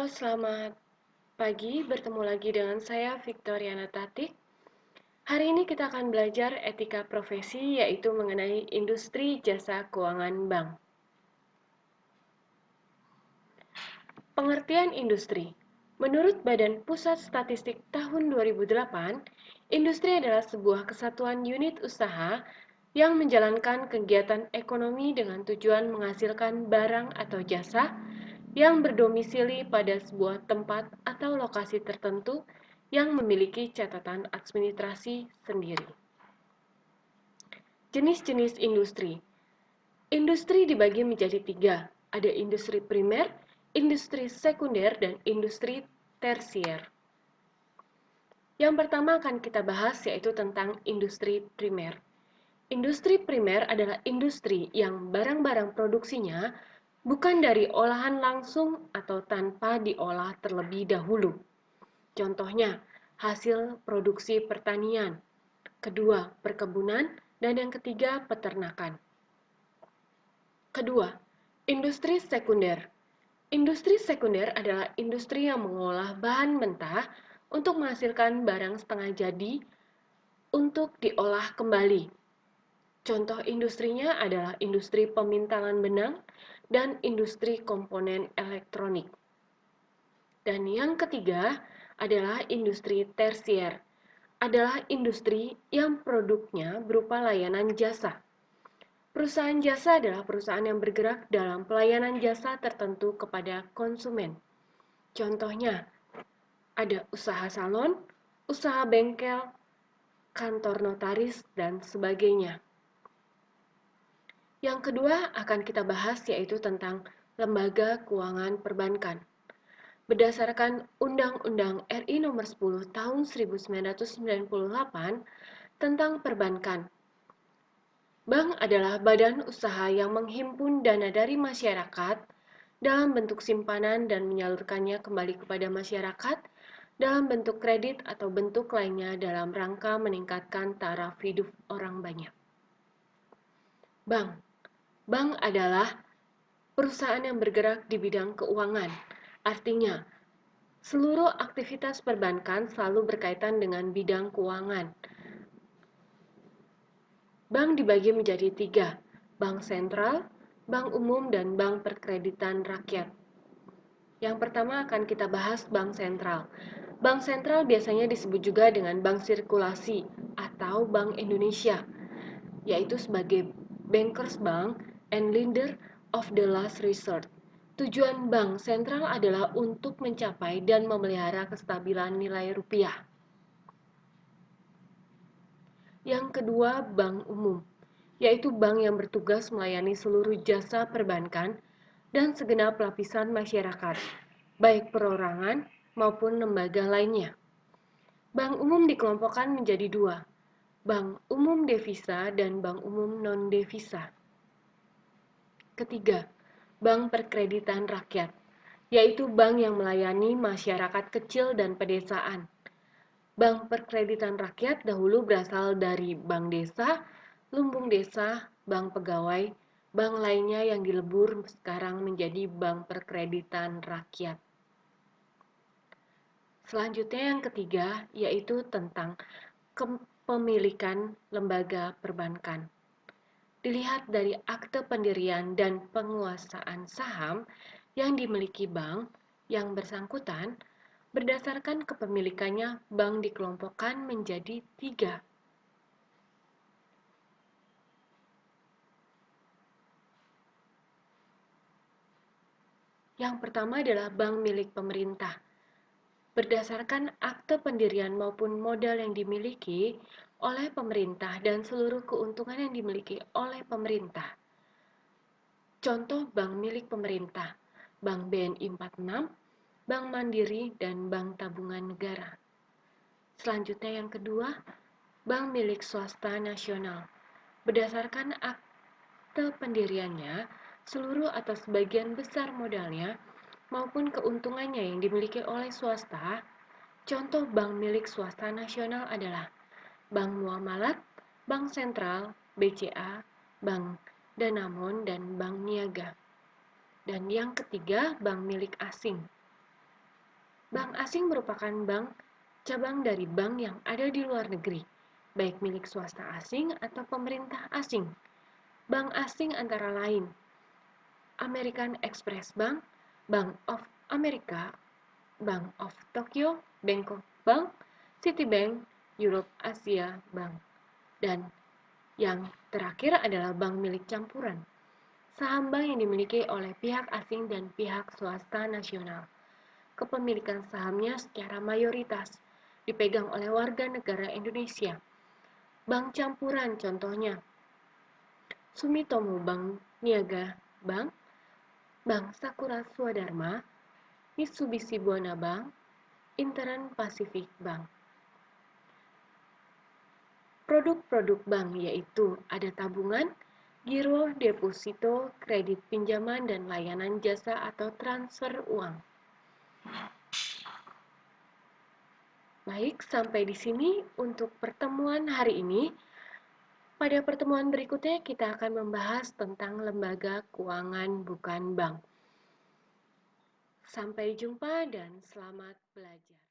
Halo, selamat pagi. Bertemu lagi dengan saya, Victoriana Tatik. Hari ini kita akan belajar etika profesi, yaitu mengenai industri jasa keuangan bank. Pengertian industri. Menurut Badan Pusat Statistik tahun 2008, industri adalah sebuah kesatuan unit usaha yang menjalankan kegiatan ekonomi dengan tujuan menghasilkan barang atau jasa yang berdomisili pada sebuah tempat atau lokasi tertentu yang memiliki catatan administrasi sendiri. Jenis-jenis industri. Industri dibagi menjadi tiga, ada industri primer, industri sekunder, dan industri tersier. Yang pertama akan kita bahas yaitu tentang industri primer. Industri primer adalah industri yang barang-barang produksinya bukan dari olahan langsung atau tanpa diolah terlebih dahulu. Contohnya, hasil produksi pertanian, kedua, perkebunan, dan yang ketiga, peternakan. Kedua, industri sekunder. Industri sekunder adalah industri yang mengolah bahan mentah untuk menghasilkan barang setengah jadi untuk diolah kembali. Contoh industrinya adalah industri pemintalan benang dan industri komponen elektronik. Dan yang ketiga adalah industri tersier, adalah industri yang produknya berupa layanan jasa. Perusahaan jasa adalah perusahaan yang bergerak dalam pelayanan jasa tertentu kepada konsumen. Contohnya, ada usaha salon, usaha bengkel, kantor notaris, dan sebagainya. Yang kedua akan kita bahas yaitu tentang lembaga keuangan perbankan. Berdasarkan Undang-Undang RI Nomor 10 Tahun 1998 tentang perbankan, bank adalah badan usaha yang menghimpun dana dari masyarakat dalam bentuk simpanan dan menyalurkannya kembali kepada masyarakat dalam bentuk kredit atau bentuk lainnya dalam rangka meningkatkan taraf hidup orang banyak. Bank adalah perusahaan yang bergerak di bidang keuangan. Artinya, seluruh aktivitas perbankan selalu berkaitan dengan bidang keuangan. Bank dibagi menjadi tiga, bank sentral, bank umum, dan bank perkreditan rakyat. Yang pertama akan kita bahas bank sentral. Bank sentral biasanya disebut juga dengan bank sirkulasi atau Bank Indonesia, yaitu sebagai bankers bank and lender of the last resort. Tujuan bank sentral adalah untuk mencapai dan memelihara kestabilan nilai rupiah. Yang kedua, bank umum, yaitu bank yang bertugas melayani seluruh jasa perbankan dan segenap lapisan masyarakat, baik perorangan maupun lembaga lainnya. Bank umum dikelompokkan menjadi dua, bank umum devisa dan bank umum non-devisa. Ketiga, bank perkreditan rakyat, yaitu bank yang melayani masyarakat kecil dan pedesaan. Bank perkreditan rakyat dahulu berasal dari bank desa, lumbung desa, bank pegawai, bank lainnya yang dilebur sekarang menjadi bank perkreditan rakyat. Selanjutnya yang ketiga yaitu tentang kepemilikan lembaga perbankan. Dilihat dari akte pendirian dan penguasaan saham yang dimiliki bank yang bersangkutan, berdasarkan kepemilikannya, bank dikelompokkan menjadi tiga. Yang pertama adalah bank milik pemerintah. Berdasarkan akte pendirian maupun modal yang dimiliki oleh pemerintah dan seluruh keuntungan yang dimiliki oleh pemerintah. Contoh bank milik pemerintah, Bank BNI 46, Bank Mandiri, dan Bank Tabungan Negara. Selanjutnya yang kedua, bank milik swasta nasional. Berdasarkan akte pendiriannya, seluruh atau sebagian besar modalnya maupun keuntungannya yang dimiliki oleh swasta, contoh bank milik swasta nasional adalah Bank Muamalat, Bank Sentral, BCA, Bank Danamon, dan Bank Niaga. Dan yang ketiga, bank milik asing. Bank asing merupakan bank cabang dari bank yang ada di luar negeri, baik milik swasta asing atau pemerintah asing. Bank asing antara lain American Express Bank, Bank of America, Bank of Tokyo, Bangkok Bank, Citibank, Europe Asia Bank, dan yang terakhir adalah bank milik campuran. Saham bank yang dimiliki oleh pihak asing dan pihak swasta nasional. Kepemilikan sahamnya secara mayoritas dipegang oleh warga negara Indonesia. Bank campuran contohnya Sumitomo Bank Niaga Bank, Bank Sakura Swadharma, Mitsubishi Buana Bank, Intern Pacific Bank. Produk-produk bank yaitu ada tabungan, giro, deposito, kredit pinjaman, dan layanan jasa atau transfer uang. Baik, sampai di sini untuk pertemuan hari ini. Pada pertemuan berikutnya kita akan membahas tentang lembaga keuangan bukan bank. Sampai jumpa dan selamat belajar.